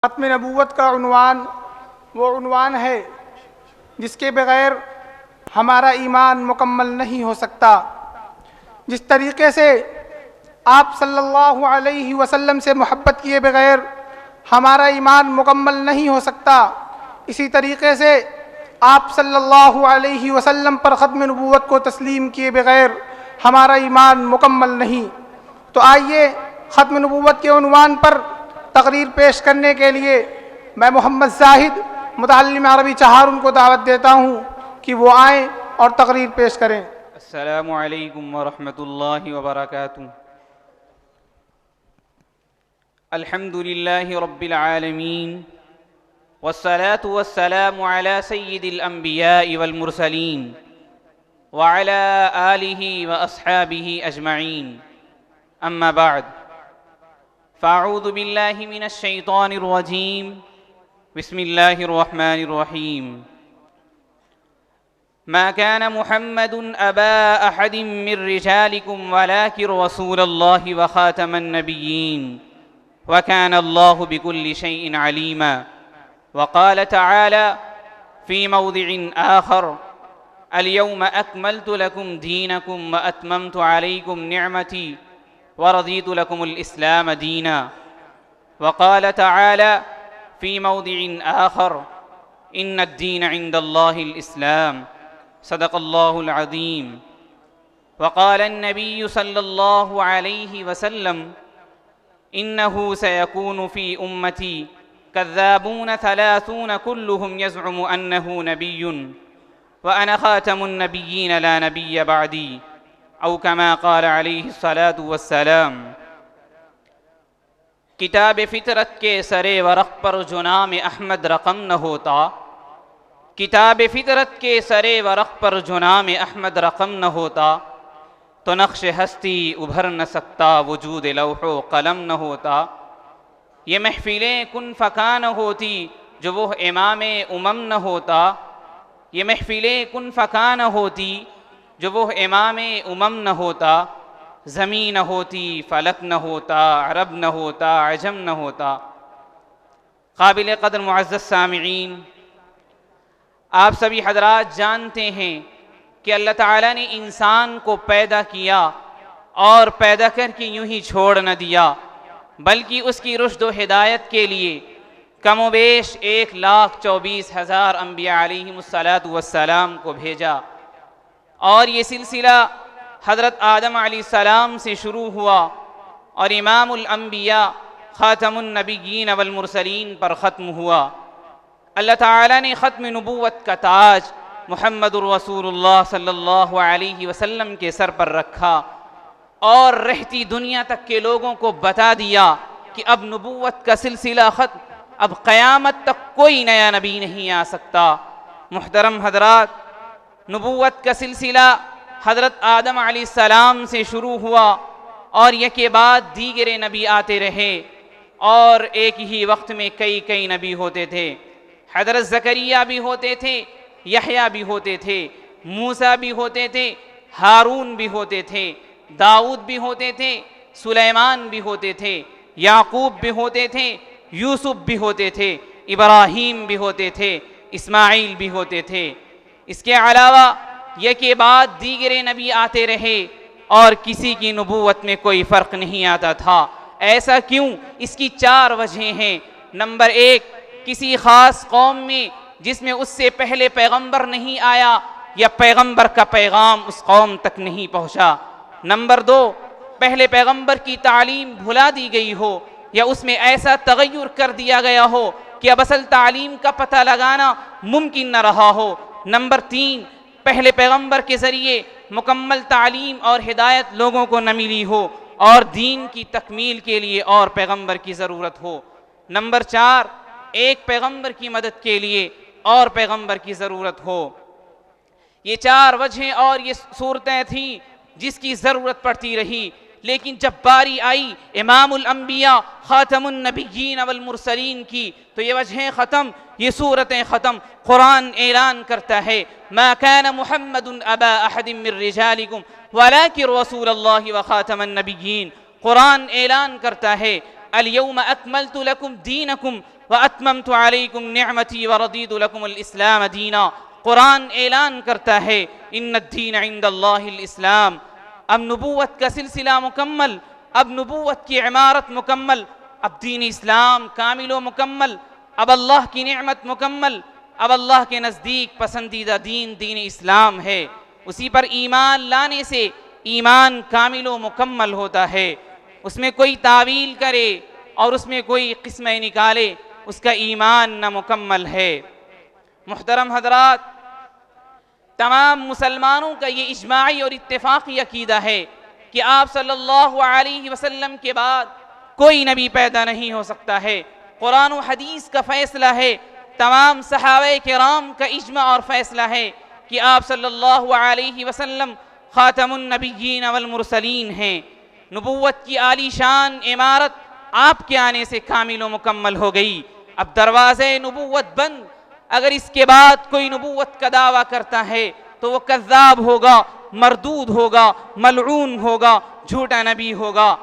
ختم نبوت کا عنوان وہ عنوان ہے جس کے بغیر ہمارا ایمان مکمل نہیں ہو سکتا۔ جس طریقے سے آپ صلی اللہ علیہ وسلم سے محبت کیے بغیر ہمارا ایمان مکمل نہیں ہو سکتا، اسی طریقے سے آپ صلی اللہ علیہ وسلم پر ختم نبوت کو تسلیم کیے بغیر ہمارا ایمان مکمل نہیں۔ تو آئیے ختم نبوت کے عنوان پر تقریر پیش کرنے کے لیے میں محمد زاہد متعلم عربی چہارم کو دعوت دیتا ہوں کہ وہ آئیں اور تقریر پیش کریں۔ السلام علیکم ورحمۃ اللہ وبرکاتہ۔ الحمد للہ رب العالمین والصلاة والسلام على سید الانبیاء والمرسلین وعلى آلہ واصحابہ اجمعین، اما بعد فاعوذ باللہ من الشیطان الرجیم، بسم اللہ الرحمن الرحیم۔ ما كان محمد أبا أحد من رجالكم ولكن رسول الله وخاتم النبيين وكان الله بكل شيء عليما۔ وقال تعالى في موضع آخر: اليوم أكملت لكم دينكم وأتممت عليكم نعمتي ورضيت لكم الإسلام دينا۔ وقال تعالى في موضع آخر: إن الدين عند الله الإسلام۔ صدق الله العظيم۔ وقال النبي صلى الله عليه وسلم: إنه سيكون في أمتي كذابون 30 كلهم يزعم أنه نبي وأنا خاتم النبيين لا نبي بعدي، أو كما قال عليه الصلاة والسلام۔ کتاب فطرت کے سرے ورق پر جو نام احمد رقم نہ ہوتا، کتاب فطرت کے سرے ورق پر جو نام احمد رقم نہ ہوتا، تو نقش ہستی ابھر نہ سکتا، وجود لوح و قلم نہ ہوتا۔ یہ محفلیں کن فکا نہ ہوتی جو وہ امام امم نہ ہوتا، یہ محفلیں کن فکا نہ ہوتی جو وہ امام امم نہ ہوتا۔ زمین نہ ہوتی، فلک نہ ہوتا، عرب نہ ہوتا، عجم نہ ہوتا۔ قابل قدر معزز سامعین، آپ سبھی حضرات جانتے ہیں کہ اللہ تعالیٰ نے انسان کو پیدا کیا اور پیدا کر کے یوں ہی چھوڑ نہ دیا، بلکہ اس کی رشد و ہدایت کے لیے کم و بیش 1,24,000 انبیاء علیہم السلام کو بھیجا، اور یہ سلسلہ حضرت آدم علیہ السلام سے شروع ہوا اور امام الانبیاء خاتم النبیین والمرسلین پر ختم ہوا۔ اللہ تعالیٰ نے ختم نبوت کا تاج محمد الرسول اللہ صلی اللہ علیہ وسلم کے سر پر رکھا، اور رہتی دنیا تک کے لوگوں کو بتا دیا کہ اب نبوت کا سلسلہ ختم، اب قیامت تک کوئی نیا نبی نہیں آ سکتا۔ محترم حضرات، نبوت کا سلسلہ حضرت آدم علیہ السلام سے شروع ہوا، اور یکے بعد دیگر نبی آتے رہے، اور ایک ہی وقت میں کئی نبی ہوتے تھے۔ حضرت زکریا بھی ہوتے تھے، یحییٰ بھی ہوتے تھے، موسیٰ بھی ہوتے تھے، ہارون بھی ہوتے تھے، داؤد بھی ہوتے تھے، سلیمان بھی ہوتے تھے، یعقوب بھی ہوتے تھے، یوسف بھی ہوتے تھے، ابراہیم بھی ہوتے تھے، اسماعیل بھی ہوتے تھے۔ اس کے علاوہ یکے بعد دیگر نبی آتے رہے، اور کسی کی نبوت میں کوئی فرق نہیں آتا تھا۔ ایسا کیوں؟ اس کی 4 وجہیں ہیں۔ نمبر 1، کسی خاص قوم میں جس میں اس سے پہلے پیغمبر نہیں آیا، یا پیغمبر کا پیغام اس قوم تک نہیں پہنچا۔ نمبر 2، پہلے پیغمبر کی تعلیم بھلا دی گئی ہو، یا اس میں ایسا تغیر کر دیا گیا ہو کہ اب اصل تعلیم کا پتہ لگانا ممکن نہ رہا ہو۔ نمبر 3، پہلے پیغمبر کے ذریعے مکمل تعلیم اور ہدایت لوگوں کو نہ ملی ہو، اور دین کی تکمیل کے لیے اور پیغمبر کی ضرورت ہو۔ نمبر 4، ایک پیغمبر کی مدد کے لیے اور پیغمبر کی ضرورت ہو۔ یہ 4 وجہیں اور یہ صورتیں تھیں جس کی ضرورت پڑتی رہی، لیکن جب باری آئی امام الانبیاء خاتم النبیین والمرسلین کی، تو یہ وجہیں ختم، یہ صورتیں ختم۔ قرآن اعلان کرتا ہے: ما كان محمد ابا احد من رجالکم ولكن رسول اللہ وخاتم النبیین۔ قرآن اعلان کرتا ہے: الیوم اکملت لکم دینکم وَأَتْمَمْتُ عَلَيْكُمْ نِعْمَتِي وَرَضِيتُ لَكُمُ الْإِسْلَامَ دِينًا۔ قرآن اعلان کرتا ہے ان الدین عند اللہ الاسلام۔ اب نبوت کا سلسلہ مکمل، اب نبوت کی عمارت مکمل، اب دین اسلام کامل و مکمل، اب اللہ کی نعمت مکمل، اب اللہ کے نزدیک پسندیدہ دین دین اسلام ہے۔ اسی پر ایمان لانے سے ایمان کامل و مکمل ہوتا ہے۔ اس میں کوئی تعویل کرے اور اس میں کوئی قسمیں نکالے، اس کا ایمان نامکمل ہے۔ محترم حضرات، تمام مسلمانوں کا یہ اجماعی اور اتفاقی عقیدہ ہے کہ آپ صلی اللہ علیہ وسلم کے بعد کوئی نبی پیدا نہیں ہو سکتا ہے۔ قرآن و حدیث کا فیصلہ ہے، تمام صحابہ کرام کا اجماع اور فیصلہ ہے کہ آپ صلی اللہ علیہ وسلم خاتم النبیین والمرسلین ہیں۔ نبوت کی عالی شان عمارت آپ کے آنے سے کامل و مکمل ہو گئی۔ اب دروازے نبوت بند۔ اگر اس کے بعد کوئی نبوت کا دعویٰ کرتا ہے تو وہ کذاب ہوگا، مردود ہوگا، ملعون ہوگا، جھوٹا نبی ہوگا۔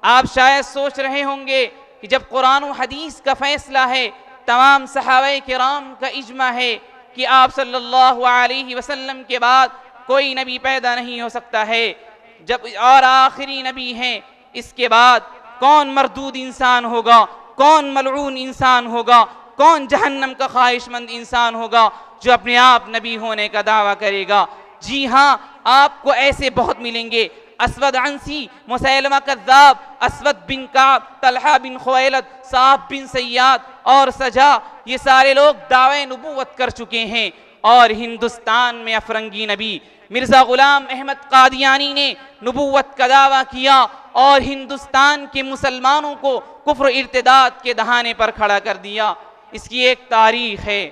آپ شاید سوچ رہے ہوں گے کہ جب قرآن و حدیث کا فیصلہ ہے، تمام صحابہ کرام کا اجماع ہے کہ آپ صلی اللہ علیہ وسلم کے بعد کوئی نبی پیدا نہیں ہو سکتا ہے، جب اور آخری نبی ہیں، اس کے بعد کون مردود انسان ہوگا، کون ملعون انسان ہوگا، کون جہنم کا خواہش مند انسان ہوگا جو اپنے آپ نبی ہونے کا دعویٰ کرے گا؟ جی ہاں، آپ کو ایسے بہت ملیں گے۔ اسود عنسی، مسیلمہ کذاب، اسود بن کعب، طلحہ بن خویلد، صعب بن سیاد اور سجا، یہ سارے لوگ دعوے نبوت کر چکے ہیں۔ اور ہندوستان میں افرنگی نبی مرزا غلام احمد قادیانی نے نبوت کا دعویٰ کیا اور ہندوستان کے مسلمانوں کو کفر و ارتداد کے دہانے پر کھڑا کر دیا۔ اس کی ایک تاریخ ہے۔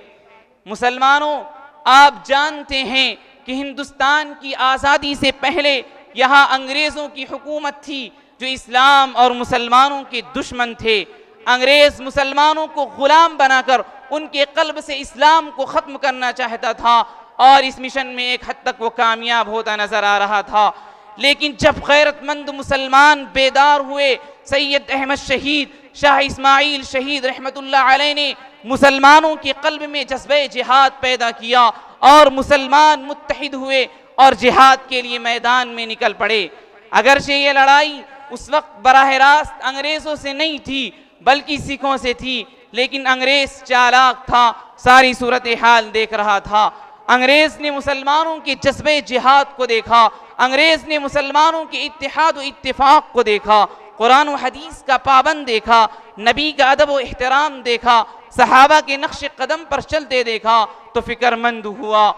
مسلمانوں، آپ جانتے ہیں کہ ہندوستان کی آزادی سے پہلے یہاں انگریزوں کی حکومت تھی جو اسلام اور مسلمانوں کے دشمن تھے۔ انگریز مسلمانوں کو غلام بنا کر ان کے قلب سے اسلام کو ختم کرنا چاہتا تھا اور اس مشن میں ایک حد تک وہ کامیاب ہوتا نظر آ رہا تھا۔ لیکن جب غیرت مند مسلمان بیدار ہوئے، سید احمد شہید، شاہ اسماعیل شہید رحمت اللہ علیہ نے مسلمانوں کے قلب میں جذبہ جہاد پیدا کیا اور مسلمان متحد ہوئے اور جہاد کے لیے میدان میں نکل پڑے۔ اگرچہ یہ لڑائی اس وقت براہ راست انگریزوں سے نہیں تھی بلکہ سکھوں سے تھی، لیکن انگریز چالاک تھا، ساری صورتحال دیکھ رہا تھا۔ انگریز نے مسلمانوں کے جذبہ جہاد کو دیکھا، انگریز نے مسلمانوں کے اتحاد و اتفاق کو دیکھا، قرآن و حدیث کا پابند دیکھا، نبی کا ادب و احترام دیکھا، صحابہ کے نقش قدم پر چلتے دیکھا تو فکر مند ہوا۔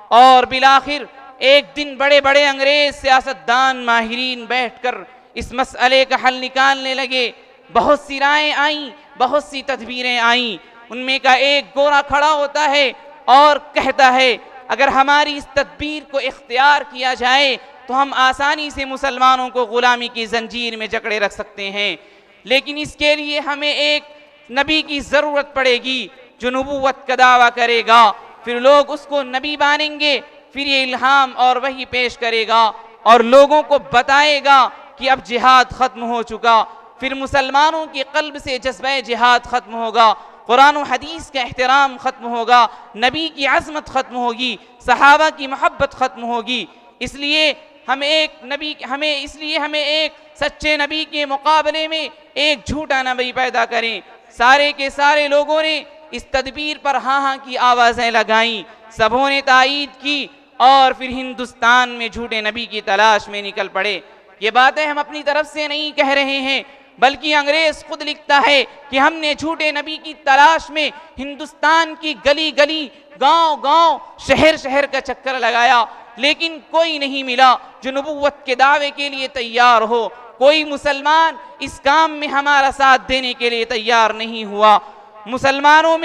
اور بالآخر ایک دن بڑے بڑے انگریز سیاستدان ماہرین بیٹھ کر اس مسئلے کا حل نکالنے لگے۔ بہت سی رائیں آئیں، بہت سی تدبیریں آئیں۔ ان میں کا ایک گورا کھڑا ہوتا ہے اور کہتا ہے اگر ہماری اس تدبیر کو اختیار کیا جائے تو ہم آسانی سے مسلمانوں کو غلامی کی زنجیر میں جکڑے رکھ سکتے ہیں، لیکن اس کے لیے ہمیں ایک نبی کی ضرورت پڑے گی جو نبوت کا دعویٰ کرے گا، پھر لوگ اس کو نبی مانیں گے، پھر یہ الہام اور وحی پیش کرے گا اور لوگوں کو بتائے گا کہ اب جہاد ختم ہو چکا، پھر مسلمانوں کے قلب سے جذبہ جہاد ختم ہوگا، قرآن و حدیث کا احترام ختم ہوگا، نبی کی عظمت ختم ہوگی، صحابہ کی محبت ختم ہوگی۔ اس لیے ہمیں ایک سچے نبی کے مقابلے میں ایک جھوٹا نبی پیدا کریں۔ سارے کے سارے لوگوں نے اس تدبیر پر ہاں ہاں کی آوازیں لگائیں، سبوں نے تائید کی اور پھر ہندوستان میں جھوٹے نبی کی تلاش میں نکل پڑے۔ یہ باتیں ہم اپنی طرف سے نہیں کہہ رہے ہیں بلکہ انگریز خود لکھتا ہے کہ ہم نے جھوٹے نبی کی تلاش میں ہندوستان کی گلی گلی، گاؤں گاؤں، شہر شہر کا چکر لگایا، لیکن کوئی نہیں ملا جو نبوت کے دعوے کے لیے تیار ہو۔ کوئی مسلمان اس کام میں ہمارا ساتھ دینے کے لیے تیار نہیں ہوا۔ مسلمانوں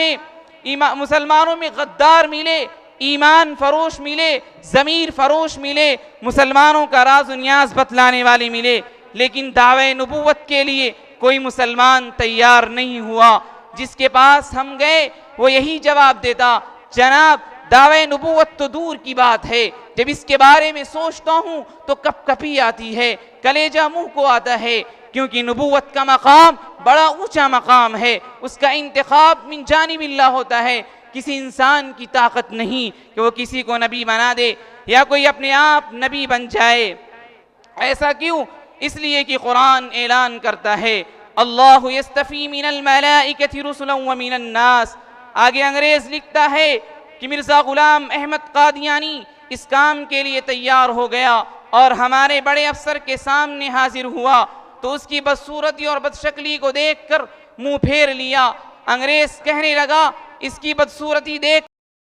میں غدار ملے، ایمان فروش ملے، ضمیر فروش ملے، مسلمانوں کا راز و نیاز بتلانے والے ملے، لیکن دعوے نبوت کے لیے کوئی مسلمان تیار نہیں ہوا۔ جس کے پاس ہم گئے وہ یہی جواب دیتا، جناب دعوے نبوت تو دور کی بات ہے، جب اس کے بارے میں سوچتا ہوں تو کپ کپی آتی ہے، کلیجہ منہ کو آتا ہے، کیونکہ نبوت کا مقام بڑا اونچا مقام ہے، اس کا انتخاب من جانب اللہ ہوتا ہے، کسی انسان کی طاقت نہیں کہ وہ کسی کو نبی بنا دے یا کوئی اپنے آپ نبی بن جائے۔ ایسا کیوں؟ اس لیے کہ قرآن اعلان کرتا ہے اللہ یستفی من الملائکۃ رسلا ومن الناس۔ آگے انگریز لکھتا ہے کہ مرزا غلام احمد قادیانی اس کام کے لیے تیار ہو گیا اور ہمارے بڑے افسر کے سامنے حاضر ہوا تو اس کی بدصورتی اور بدشکلی کو دیکھ کر منہ پھیر لیا۔ انگریز کہنے لگا اس کی بدصورتی دیکھ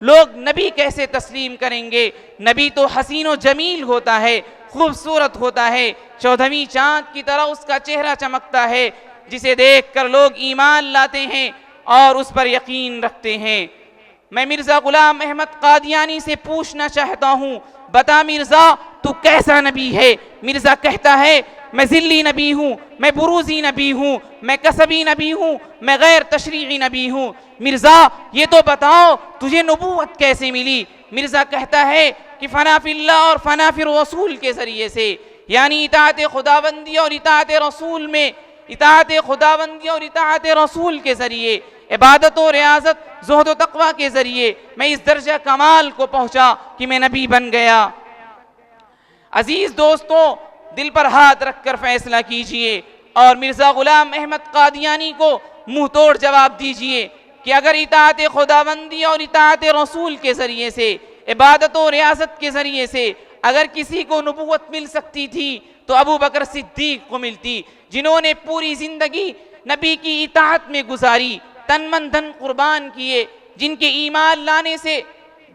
لوگ نبی کیسے تسلیم کریں گے؟ نبی تو حسین و جمیل ہوتا ہے، خوبصورت ہوتا ہے، 14ویں چاند کی طرح اس کا چہرہ چمکتا ہے، جسے دیکھ کر لوگ ایمان لاتے ہیں اور اس پر یقین رکھتے ہیں۔ میں مرزا غلام احمد قادیانی سے پوچھنا چاہتا ہوں، بتا مرزا تو کیسا نبی ہے؟ مرزا کہتا ہے میں ذلی نبی ہوں، میں بروزی نبی ہوں، میں کسبی نبی ہوں، میں غیر تشریعی نبی ہوں۔ مرزا یہ تو بتاؤ تجھے نبوت کیسے ملی؟ مرزا کہتا ہے کہ فنا فی اللہ اور فنا فی رسول کے ذریعے سے، یعنی اطاعت خداوندی اور اطاعت رسول میں، اطاعت خداوندی اور اطاعت رسول کے ذریعے، عبادت و ریاضت، زہد و تقوی کے ذریعے میں اس درجہ کمال کو پہنچا کہ میں نبی بن گیا۔ عزیز دوستو، دل پر ہاتھ رکھ کر فیصلہ کیجئے اور مرزا غلام احمد قادیانی کو منہ توڑ جواب دیجئے کہ اگر اطاعت خداوندی اور اطاعت رسول کے ذریعے سے، عبادت و ریاضت کے ذریعے سے اگر کسی کو نبوت مل سکتی تھی تو ابو بکر صدیق کو ملتی، جنہوں نے پوری زندگی نبی کی اطاعت میں گزاری، تن من دھن قربان کیے، جن کے ایمان لانے سے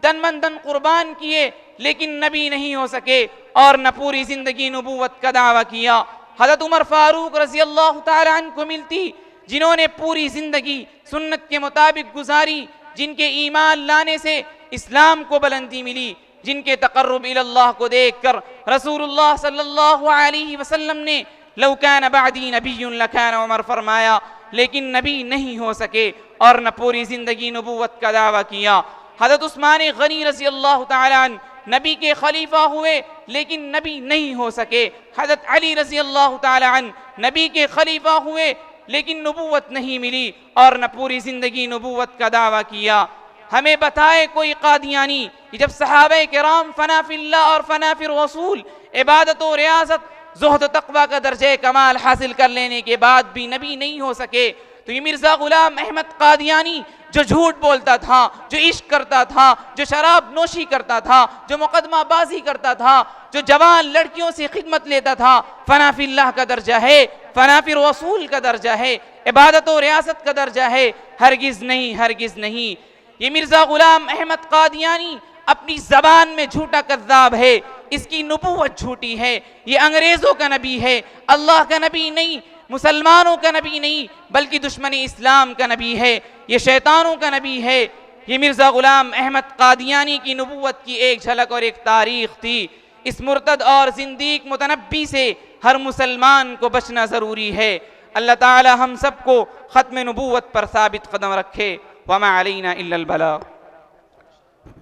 تن من دھن قربان کیے لیکن نبی نہیں ہو سکے اور نہ پوری زندگی نبوت کا دعویٰ کیا۔ حضرت عمر فاروق رضی اللہ تعالیٰ عنہ کو ملتی، جنہوں نے پوری زندگی سنت کے مطابق گزاری، جن کے ایمان لانے سے اسلام کو بلندی ملی، جن کے تقرب اللہ کو دیکھ کر رسول اللہ صلی اللہ علیہ وسلم نے لو کان بعدی نبی لکان عمر فرمایا، لیکن نبی نہیں ہو سکے اور نہ پوری زندگی نبوت کا دعویٰ کیا۔ حضرت عثمان غنی رضی اللہ تعالیٰ عنہ نبی کے خلیفہ ہوئے لیکن نبی نہیں ہو سکے۔ حضرت علی رضی اللہ تعالیٰ عنہ نبی کے خلیفہ ہوئے لیکن نبوت نہیں ملی اور نہ پوری زندگی نبوت کا دعویٰ کیا۔ ہمیں بتائے کوئی قادیانی کہ جب صحابہ کرام فنا فی اللہ اور فنا فی رسول، عبادت و ریاضت، زہد و تقوی کا درجہ کمال حاصل کر لینے کے بعد بھی نبی نہیں ہو سکے، تو یہ مرزا غلام احمد قادیانی جو جھوٹ بولتا تھا، جو عشق کرتا تھا، جو شراب نوشی کرتا تھا، جو مقدمہ بازی کرتا تھا، جو جوان لڑکیوں سے خدمت لیتا تھا، فنا فی اللہ کا درجہ ہے، فنا فی رسول کا درجہ ہے، عبادت و ریاست کا درجہ ہے، ہرگز نہیں، ہرگز نہیں۔ یہ مرزا غلام احمد قادیانی اپنی زبان میں جھوٹا کذاب ہے، اس کی نبوت جھوٹی ہے، یہ انگریزوں کا نبی ہے، اللہ کا نبی نہیں، مسلمانوں کا نبی نہیں، بلکہ دشمن اسلام کا نبی ہے، یہ شیطانوں کا نبی ہے۔ یہ مرزا غلام احمد قادیانی کی نبوت کی ایک جھلک اور ایک تاریخ تھی۔ اس مرتد اور زندیق متنبی سے ہر مسلمان کو بچنا ضروری ہے۔ اللہ تعالی ہم سب کو ختم نبوت پر ثابت قدم رکھے۔ وما علینا الا البلاغ۔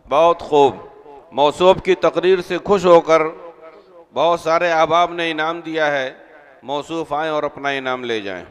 بہت خوب، موصوف کی تقریر سے خوش ہو کر بہت سارے احباب نے انعام دیا ہے، موصوف آئیں اور اپنا انعام لے جائیں۔